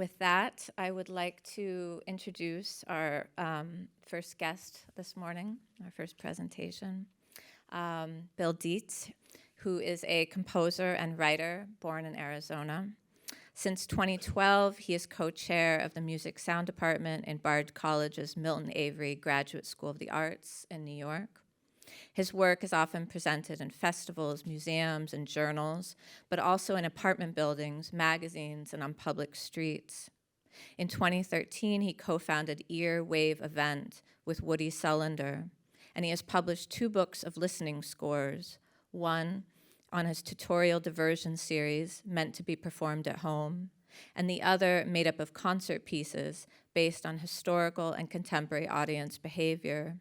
With that, I would like to introduce our first guest this morning, our first presentation, Bill Dietz, who is a composer and writer born in Arizona. Since 2012, he is co-chair of the Music Sound Department in Bard College's Milton Avery Graduate School of the Arts in New York. His work is often presented in festivals, museums, and journals, but also in apartment buildings, magazines, and on public streets. In 2013, he co-founded Ear Wave Event with Woody Sullender, and he has published 2 books of listening scores, one on his tutorial diversion series meant to be performed at home, and the other made up of concert pieces based on historical and contemporary audience behavior.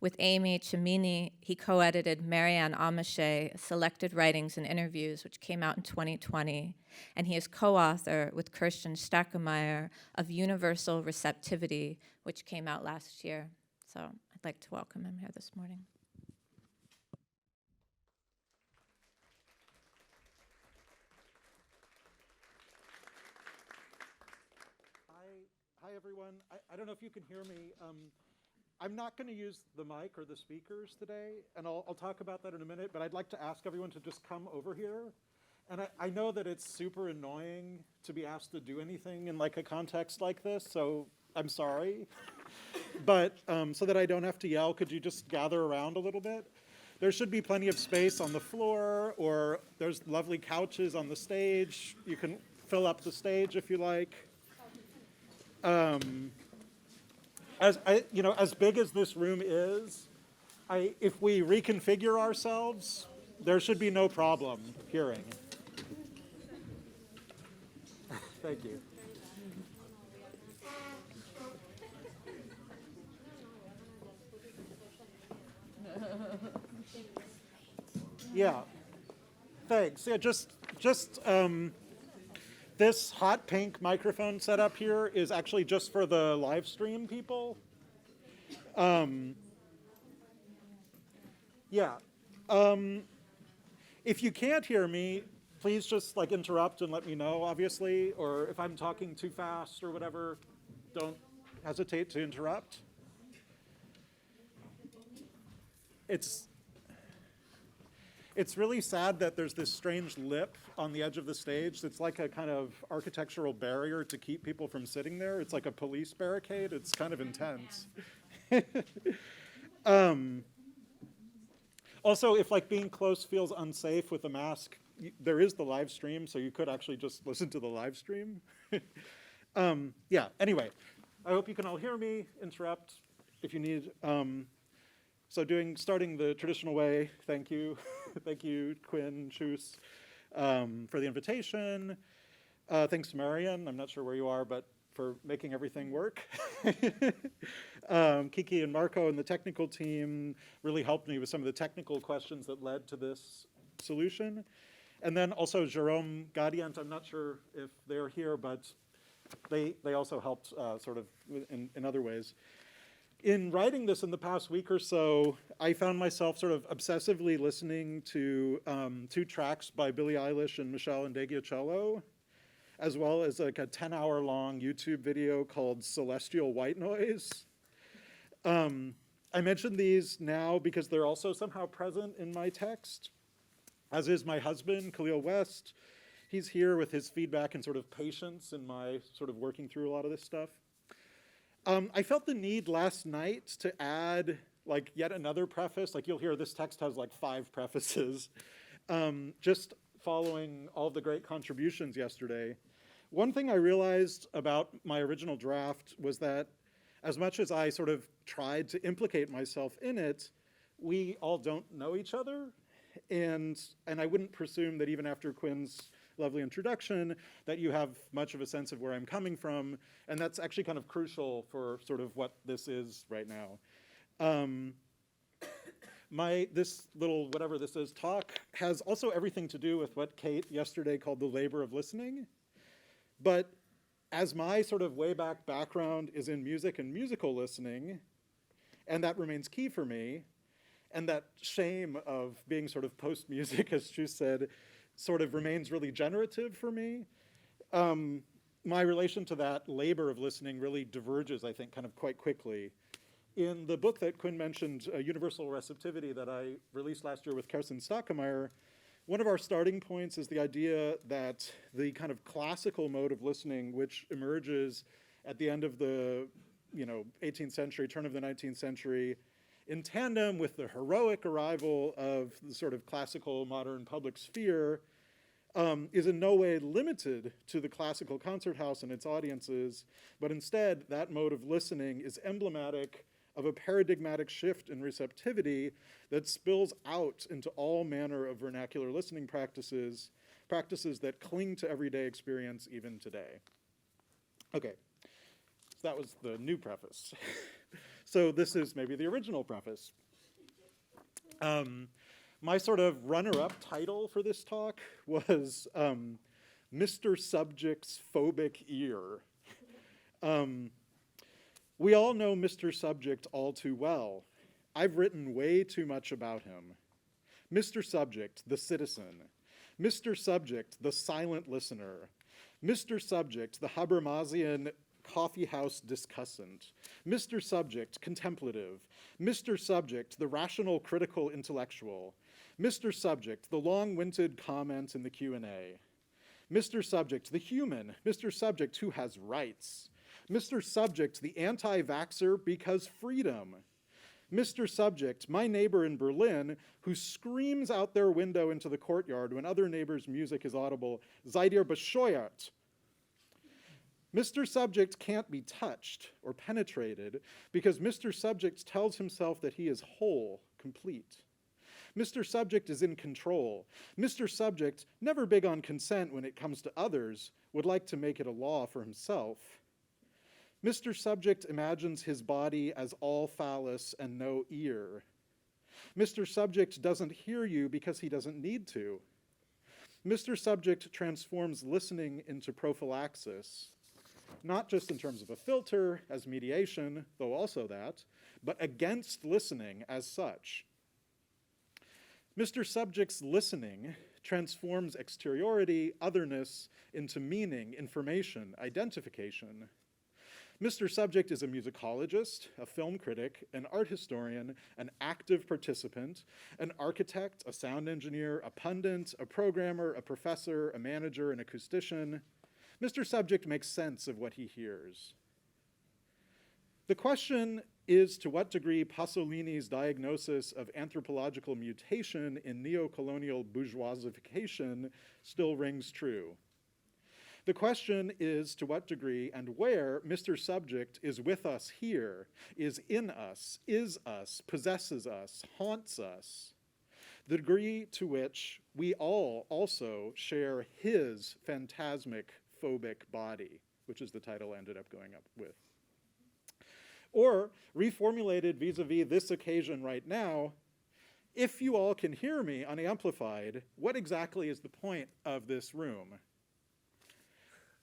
With Amy Cimini, he co-edited Marianne Amiche, Selected Writings and Interviews, which came out in 2020, and he is co-author with Kirsten Stackemeyer of Universal Receptivity, which came out last year. So I'd like to welcome him here this morning. Hi everyone. I don't know if you can hear me. I'm not going to use the mic or the speakers today, and I'll talk about that in a minute, but I'd like to ask everyone to just come over here. And I know that it's super annoying to be asked to do anything in like a context like this, so I'm sorry. But so that I don't have to yell, could you just gather around a little bit? There should be plenty of space on the floor, or there's lovely couches on the stage. You can fill up the stage if you like. As big as this room is, if we reconfigure ourselves, there should be no problem hearing. Thank you. Yeah, thanks. Yeah, just this hot pink microphone setup here is actually just for the live stream people. If you can't hear me, please just like interrupt and let me know, obviously, or if I'm talking too fast or whatever, don't hesitate to interrupt. It's really sad that there's this strange lip on the edge of the stage. It's like a kind of architectural barrier to keep people from sitting there. It's like a police barricade. It's kind of intense. Also, if like being close feels unsafe with a mask, there is the live stream, so you could actually just listen to the live stream. Anyway, I hope you can all hear me, interrupt if you need. Starting the traditional way, thank you. Thank you, Quinn, Chus, for the invitation. Thanks to Marianne, I'm not sure where you are, but for making everything work. Kiki and Marco and the technical team really helped me with some of the technical questions that led to this solution. And then also Jerome Gadient, I'm not sure if they're here, but they also helped sort of in other ways. In writing this in the past week or so, I found myself sort of obsessively listening to 2 tracks by Billie Eilish and Michelle Ndegeocello, as well as like a 10-hour-long YouTube video called Celestial White Noise. I mention these now because they're also somehow present in my text, as is my husband, Khalil West. He's here with his feedback and sort of patience in my sort of working through a lot of this stuff. I felt the need last night to add like yet another preface. Like you'll hear this text has like 5 prefaces, just following all the great contributions yesterday. One thing I realized about my original draft was that as much as I sort of tried to implicate myself in it, we all don't know each other. And I wouldn't presume that even after Quinn's lovely introduction that you have much of a sense of where I'm coming from, and that's actually kind of crucial for sort of what this is right now. This little whatever this is talk has also everything to do with what Kate yesterday called the labor of listening. But as my sort of way back background is in music and musical listening, and that remains key for me, and that shame of being sort of post-music, as Chus said, sort of remains really generative for me. my relation to that labor of listening really diverges, I think, kind of quite quickly. In the book that Quinn mentioned, Universal Receptivity, that I released last year with Kerstin Stockemeyer, one of our starting points is the idea that the kind of classical mode of listening, which emerges at the end of the 18th century, turn of the 19th century, in tandem with the heroic arrival of the sort of classical modern public sphere, is in no way limited to the classical concert house and its audiences, but instead that mode of listening is emblematic of a paradigmatic shift in receptivity that spills out into all manner of vernacular listening practices, practices that cling to everyday experience even today. Okay, so that was the new preface. So this is maybe the original preface. My sort of runner-up title for this talk was Mr. Subject's Phobic Ear. We all know Mr. Subject all too well. I've written way too much about him. Mr. Subject, the citizen. Mr. Subject, the silent listener. Mr. Subject, the Habermasian coffeehouse discussant. Mr. Subject, contemplative. Mr. Subject, the rational critical intellectual. Mr. Subject, the long-winded comment in the Q&A. Mr. Subject, the human. Mr. Subject, who has rights. Mr. Subject, the anti-vaxxer because freedom. Mr. Subject, my neighbor in Berlin, who screams out their window into the courtyard when other neighbors' music is audible, seid ihr bescheuert? Mr. Subject can't be touched or penetrated because Mr. Subject tells himself that he is whole, complete. Mr. Subject is in control. Mr. Subject, never big on consent when it comes to others, would like to make it a law for himself. Mr. Subject imagines his body as all phallus and no ear. Mr. Subject doesn't hear you because he doesn't need to. Mr. Subject transforms listening into prophylaxis, not just in terms of a filter as mediation, though also that, but against listening as such. Mr. Subject's listening transforms exteriority, otherness, into meaning, information, identification. Mr. Subject is a musicologist, a film critic, an art historian, an active participant, an architect, a sound engineer, a pundit, a programmer, a professor, a manager, an acoustician. Mr. Subject makes sense of what he hears. The question is to what degree Pasolini's diagnosis of anthropological mutation in neo-colonial bourgeoisification still rings true. The question is to what degree and where Mr. Subject is with us here, is in us, possesses us, haunts us. The degree to which we all also share his phantasmic, phobic body, which is the title I ended up going up with. Or, reformulated vis-a-vis this occasion right now, if you all can hear me unamplified, what exactly is the point of this room?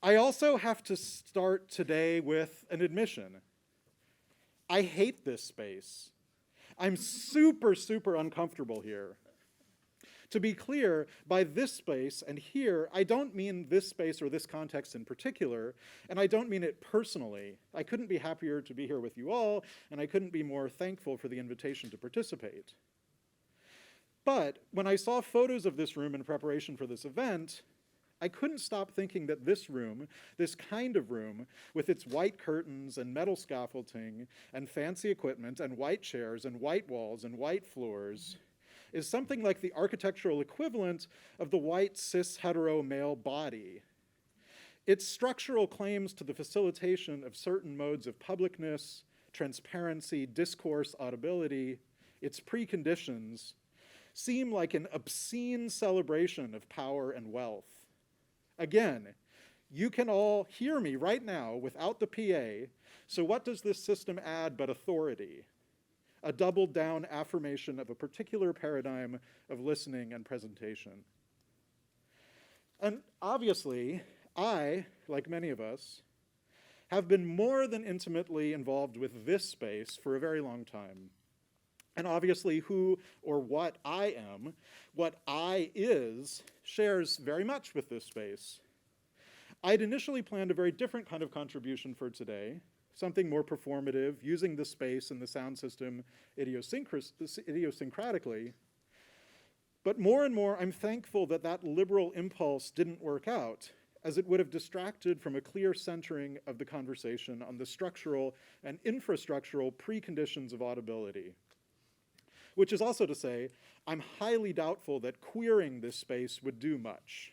I also have to start today with an admission. I hate this space. I'm super, super uncomfortable here. To be clear, by this space and here, I don't mean this space or this context in particular, and I don't mean it personally. I couldn't be happier to be here with you all, and I couldn't be more thankful for the invitation to participate. But when I saw photos of this room in preparation for this event, I couldn't stop thinking that this room, this kind of room, with its white curtains and metal scaffolding and fancy equipment and white chairs and white walls and white floors, is something like the architectural equivalent of the white cis-hetero male body. Its structural claims to the facilitation of certain modes of publicness, transparency, discourse, audibility, its preconditions, seem like an obscene celebration of power and wealth. Again, you can all hear me right now without the PA, so what does this system add but authority? A doubled down affirmation of a particular paradigm of listening and presentation. And obviously, I, like many of us, have been more than intimately involved with this space for a very long time. And obviously who or what I am, what I is, shares very much with this space. I'd initially planned a very different kind of contribution for today, something more performative, using the space and the sound system idiosyncratically. But more and more, I'm thankful that that liberal impulse didn't work out, as it would have distracted from a clear centering of the conversation on the structural and infrastructural preconditions of audibility. Which is also to say, I'm highly doubtful that queering this space would do much.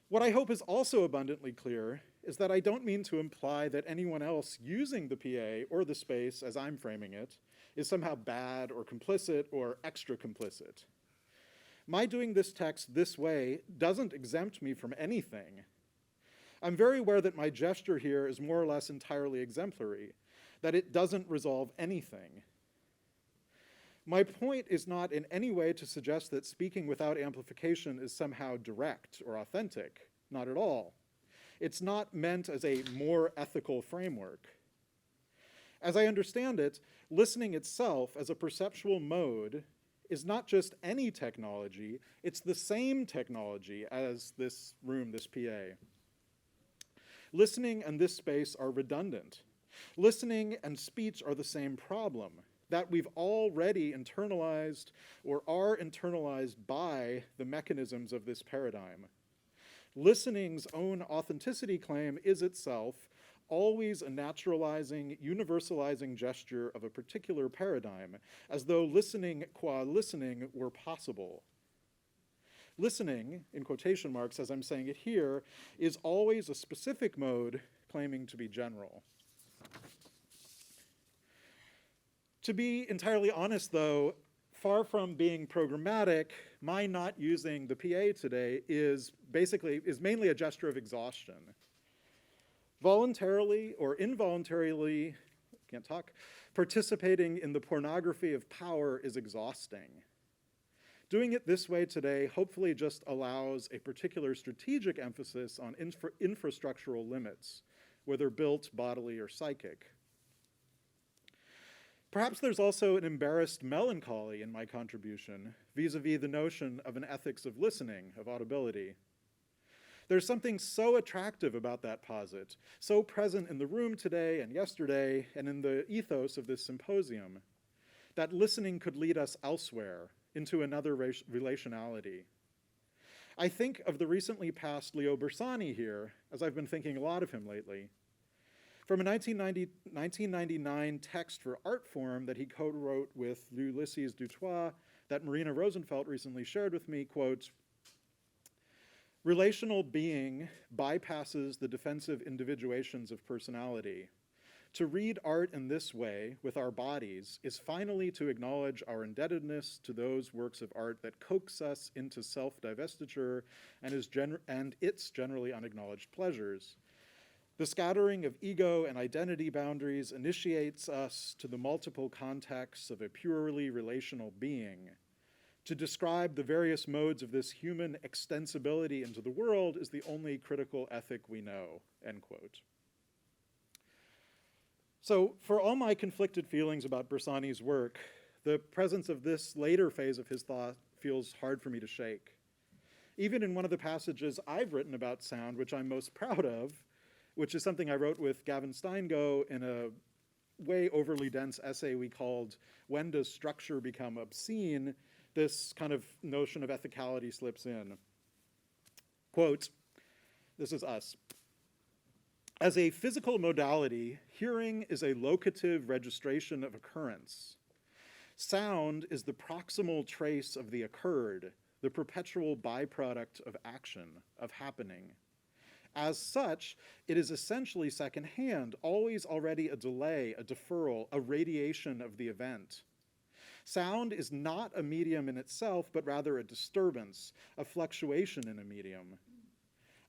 What I hope is also abundantly clear is that I don't mean to imply that anyone else using the PA or the space, as I'm framing it, is somehow bad or complicit or extra complicit. My doing this text this way doesn't exempt me from anything. I'm very aware that my gesture here is more or less entirely exemplary, that it doesn't resolve anything. My point is not in any way to suggest that speaking without amplification is somehow direct or authentic, not at all. It's not meant as a more ethical framework. As I understand it, listening itself as a perceptual mode is not just any technology, it's the same technology as this room, this PA. Listening and this space are redundant. Listening and speech are the same problem, that we've already internalized or are internalized by the mechanisms of this paradigm. Listening's own authenticity claim is itself always a naturalizing, universalizing gesture of a particular paradigm, as though listening qua listening were possible. Listening, in quotation marks as I'm saying it here, is always a specific mode claiming to be general. To be entirely honest, though, far from being programmatic, my not using the PA today is mainly a gesture of exhaustion. Voluntarily or involuntarily, can't talk, participating in the pornography of power is exhausting. Doing it this way today hopefully just allows a particular strategic emphasis on infrastructural limits, whether built, bodily, or psychic. Perhaps there's also an embarrassed melancholy in my contribution vis-a-vis the notion of an ethics of listening, of audibility. There's something so attractive about that posit, so present in the room today and yesterday and in the ethos of this symposium, that listening could lead us elsewhere into another relationality. I think of the recently passed Leo Bersani here, as I've been thinking a lot of him lately. From a 1999 text for art form that he co-wrote with Ulysses Dutoit that Marina Rosenfeld recently shared with me, quote, "Relational being bypasses the defensive individuations of personality. To read art in this way, with our bodies, is finally to acknowledge our indebtedness to those works of art that coax us into self-divestiture and its generally unacknowledged pleasures. The scattering of ego and identity boundaries initiates us to the multiple contexts of a purely relational being. To describe the various modes of this human extensibility into the world is the only critical ethic we know," end quote. So for all my conflicted feelings about Bersani's work, the presence of this later phase of his thought feels hard for me to shake. Even in one of the passages I've written about sound, which I'm most proud of, which is something I wrote with Gavin Steingo in a way overly dense essay we called "When Does Structure Become Obscene?" This kind of notion of ethicality slips in. Quote, this is us. "As a physical modality, hearing is a locative registration of occurrence. Sound is the proximal trace of the occurred, the perpetual byproduct of action, of happening. As such, it is essentially secondhand, always already a delay, a deferral, a radiation of the event. Sound is not a medium in itself, but rather a disturbance, a fluctuation in a medium.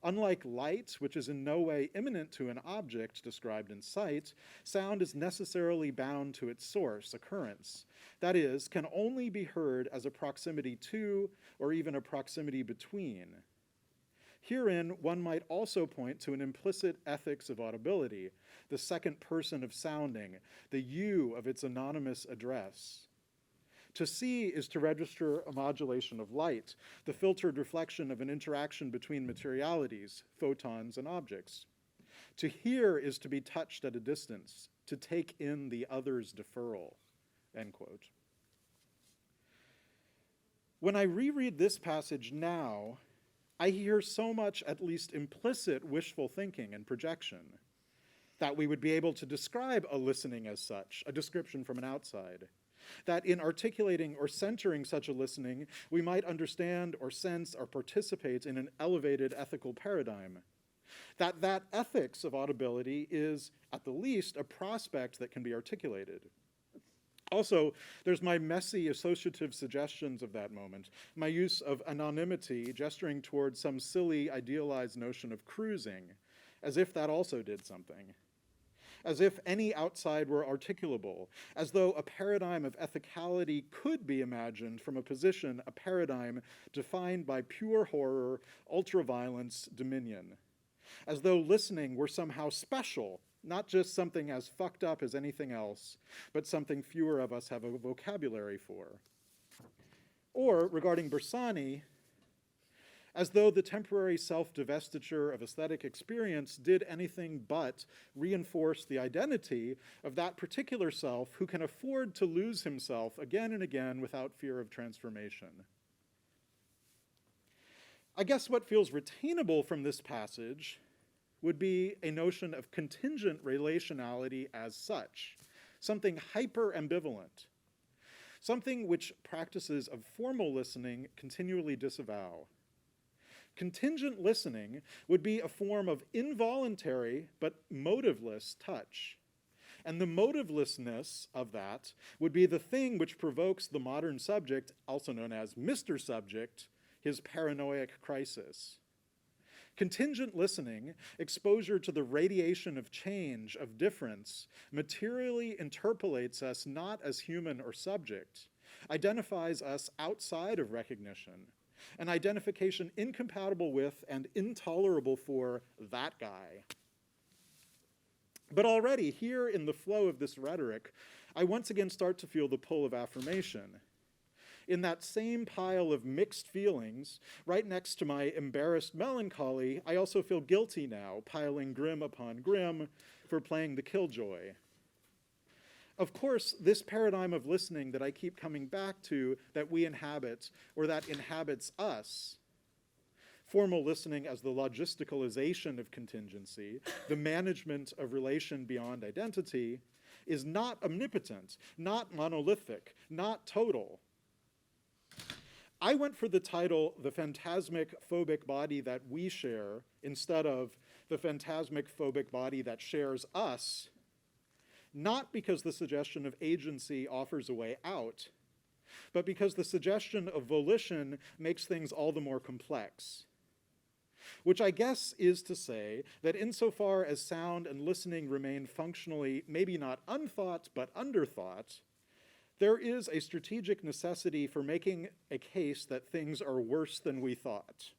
Unlike light, which is in no way imminent to an object described in sight, sound is necessarily bound to its source, occurrence. That is, can only be heard as a proximity to, or even a proximity between. Herein, one might also point to an implicit ethics of audibility, the second person of sounding, the you of its anonymous address. To see is to register a modulation of light, the filtered reflection of an interaction between materialities, photons and objects. To hear is to be touched at a distance, to take in the other's deferral, end quote. When I reread this passage now, I hear so much, at least implicit, wishful thinking and projection, that we would be able to describe a listening as such, a description from an outside. That in articulating or centering such a listening, we might understand or sense or participate in an elevated ethical paradigm. That ethics of audibility is, at the least, a prospect that can be articulated. Also, there's my messy associative suggestions of that moment, my use of anonymity gesturing towards some silly idealized notion of cruising, as if that also did something. As if any outside were articulable, as though a paradigm of ethicality could be imagined from a position, a paradigm defined by pure horror, ultraviolence, dominion. As though listening were somehow special, not just something as fucked up as anything else, but something fewer of us have a vocabulary for. Or, regarding Bersani, as though the temporary self-divestiture of aesthetic experience did anything but reinforce the identity of that particular self who can afford to lose himself again and again without fear of transformation. I guess what feels retainable from this passage would be a notion of contingent relationality as such, something hyper-ambivalent, something which practices of formal listening continually disavow. Contingent listening would be a form of involuntary but motiveless touch. And the motivelessness of that would be the thing which provokes the modern subject, also known as Mr. Subject, his paranoid crisis. Contingent listening, exposure to the radiation of change, of difference, materially interpolates us not as human or subject, identifies us outside of recognition, an identification incompatible with and intolerable for that guy. But already, here in the flow of this rhetoric, I once again start to feel the pull of affirmation. In that same pile of mixed feelings, right next to my embarrassed melancholy, I also feel guilty now, piling grim upon grim, for playing the killjoy. Of course, this paradigm of listening that I keep coming back to, that we inhabit, or that inhabits us, formal listening as the logisticalization of contingency, the management of relation beyond identity, is not omnipotent, not monolithic, not total. I went for the title, The Phantasmic Phobic Body That We Share, instead of The Phantasmic Phobic Body That Shares Us, not because the suggestion of agency offers a way out, but because the suggestion of volition makes things all the more complex. Which I guess is to say that insofar as sound and listening remain functionally, maybe not unthought, but underthought, there is a strategic necessity for making a case that things are worse than we thought.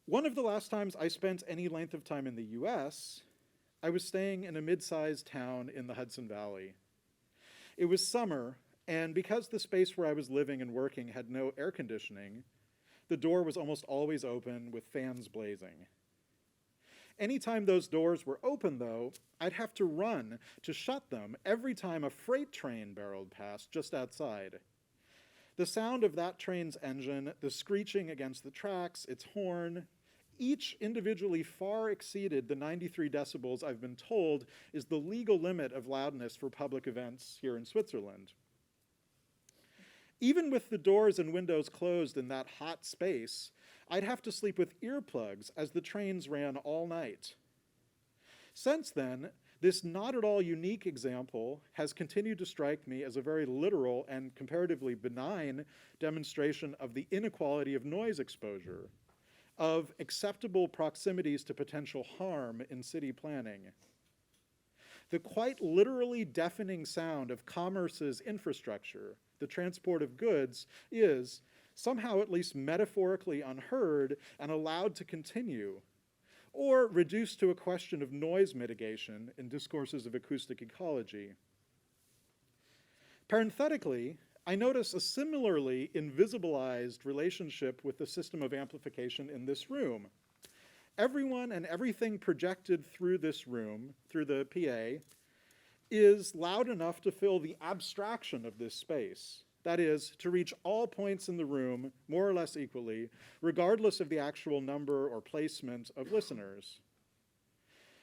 One of the last times I spent any length of time in the US, I was staying in a mid-sized town in the Hudson Valley. It was summer, and because the space where I was living and working had no air conditioning, the door was almost always open with fans blazing. Anytime those doors were open, though, I'd have to run to shut them every time a freight train barreled past just outside. The sound of that train's engine, the screeching against the tracks, its horn, each individually far exceeded the 93 decibels I've been told is the legal limit of loudness for public events here in Switzerland. Even with the doors and windows closed in that hot space, I'd have to sleep with earplugs as the trains ran all night. Since then, this not at all unique example has continued to strike me as a very literal and comparatively benign demonstration of the inequality of noise exposure, of acceptable proximities to potential harm in city planning. The quite literally deafening sound of commerce's infrastructure, the transport of goods, is, somehow at least metaphorically unheard and allowed to continue, or reduced to a question of noise mitigation in discourses of acoustic ecology. Parenthetically, I notice a similarly invisibilized relationship with the system of amplification in this room. Everyone and everything projected through this room, through the PA, is loud enough to fill the abstraction of this space. That is, to reach all points in the room more or less equally, regardless of the actual number or placement of listeners.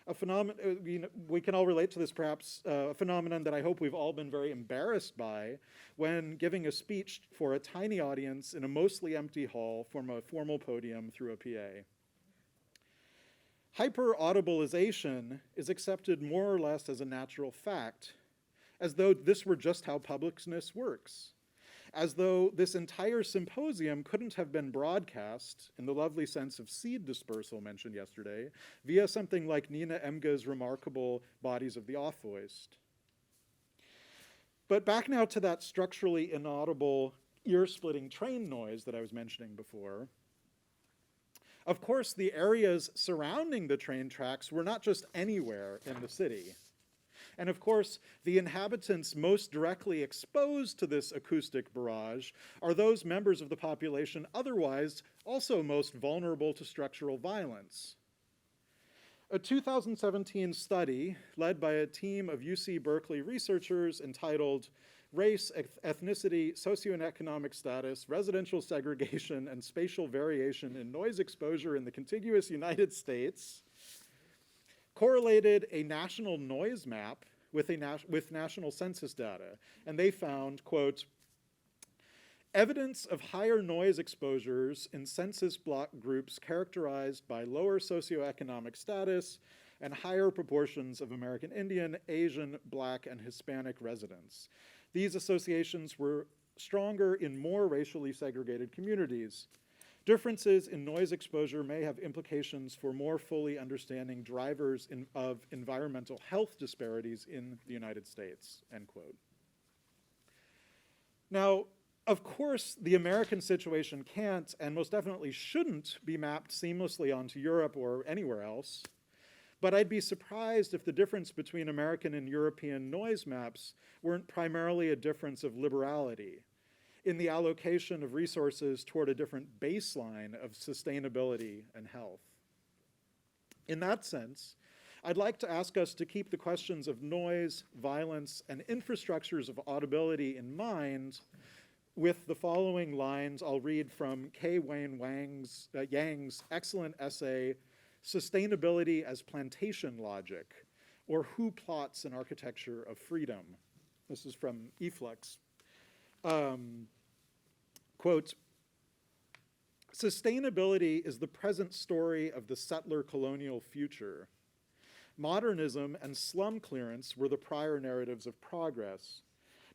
A phenomenon, we can all relate to this perhaps, a phenomenon that I hope we've all been very embarrassed by when giving a speech for a tiny audience in a mostly empty hall from a formal podium through a PA. Hyper-audibleization is accepted more or less as a natural fact, as though this were just how publicness works, as though this entire symposium couldn't have been broadcast, in the lovely sense of seed dispersal mentioned yesterday, via something like Nina Emge's remarkable Bodies of the Off-Voiced. But back now to that structurally inaudible, ear-splitting train noise that I was mentioning before. Of course, the areas surrounding the train tracks were not just anywhere in the city. And of course, the inhabitants most directly exposed to this acoustic barrage are those members of the population otherwise also most vulnerable to structural violence. A 2017 study led by a team of UC Berkeley researchers entitled Race, Ethnicity, Socioeconomic Status, Residential Segregation, and Spatial Variation in Noise Exposure in the Contiguous United States correlated a national noise map with national census data. And they found, quote, evidence of higher noise exposures in census block groups characterized by lower socioeconomic status and higher proportions of American Indian, Asian, Black, and Hispanic residents. These associations were stronger in more racially segregated communities. Differences in noise exposure may have implications for more fully understanding drivers of environmental health disparities in the United States, end quote. Now, of course, the American situation can't and most definitely shouldn't be mapped seamlessly onto Europe or anywhere else, but I'd be surprised if the difference between American and European noise maps weren't primarily a difference of liberality in the allocation of resources toward a different baseline of sustainability and health. In that sense, I'd like to ask us to keep the questions of noise, violence, and infrastructures of audibility in mind with the following lines I'll read from K. Wayne Yang's excellent essay, Sustainability as Plantation Logic, or Who Plots an Architecture of Freedom? This is from eFlux. Quote, sustainability is the present story of the settler colonial future. Modernism and slum clearance were the prior narratives of progress.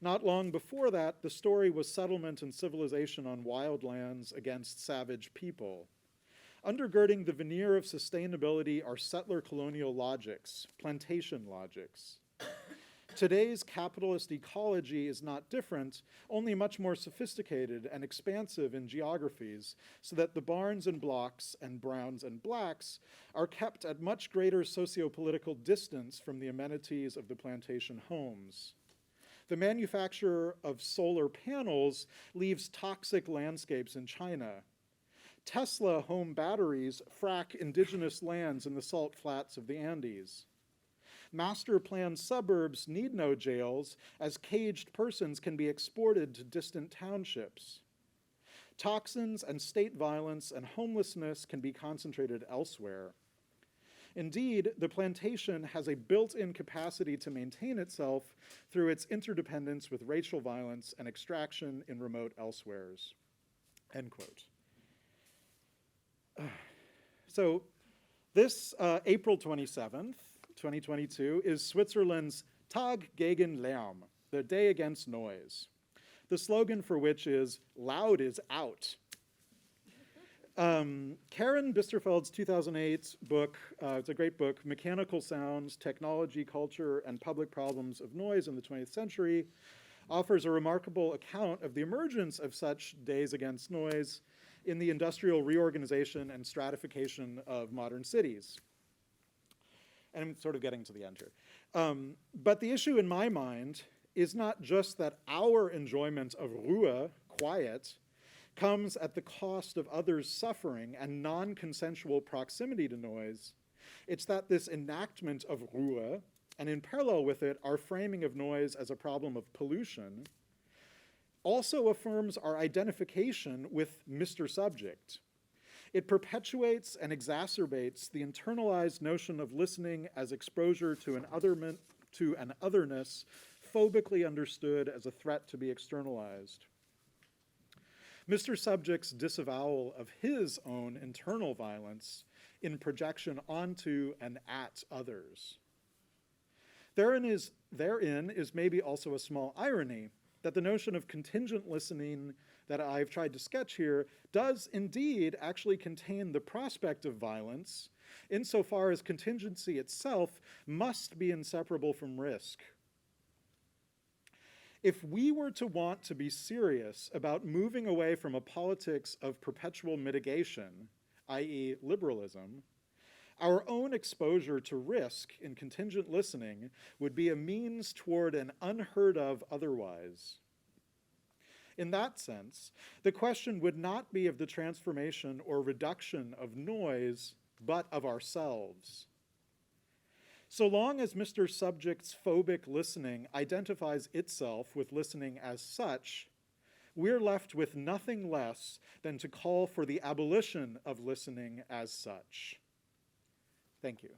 Not long before that, the story was settlement and civilization on wild lands against savage people. Undergirding the veneer of sustainability are settler colonial logics, plantation logics. Today's capitalist ecology is not different, only much more sophisticated and expansive in geographies, so that the barns and blocks and browns and blacks are kept at much greater socio-political distance from the amenities of the plantation homes. The manufacture of solar panels leaves toxic landscapes in China. Tesla home batteries frack indigenous lands in the salt flats of the Andes. Master-planned suburbs need no jails, as caged persons can be exported to distant townships. Toxins and state violence and homelessness can be concentrated elsewhere. Indeed, the plantation has a built-in capacity to maintain itself through its interdependence with racial violence and extraction in remote elsewheres, end quote. So this April 27th, 2022, is Switzerland's Tag gegen Lärm, the Day Against Noise, the slogan for which is, loud is out. Karen Bisterfeld's 2008 book, it's a great book, Mechanical Sounds, Technology, Culture, and Public Problems of Noise in the 20th Century, offers a remarkable account of the emergence of such days against noise in the industrial reorganization and stratification of modern cities. And I'm sort of getting to the end here. But the issue in my mind is not just that our enjoyment of Ruhe, quiet, comes at the cost of others' suffering and non-consensual proximity to noise. It's that this enactment of Ruhe, and in parallel with it, our framing of noise as a problem of pollution, also affirms our identification with Mr. Subject. It perpetuates and exacerbates the internalized notion of listening as exposure to an otherness phobically understood as a threat to be externalized. Mr. Subject's disavowal of his own internal violence in projection onto and at others. Therein is maybe also a small irony that the notion of contingent listening that I've tried to sketch here does indeed actually contain the prospect of violence, insofar as contingency itself must be inseparable from risk. If we were to want to be serious about moving away from a politics of perpetual mitigation, i.e. liberalism, our own exposure to risk in contingent listening would be a means toward an unheard of otherwise. In that sense, the question would not be of the transformation or reduction of noise, but of ourselves. So long as Mr. Subject's phobic listening identifies itself with listening as such, we're left with nothing less than to call for the abolition of listening as such. Thank you.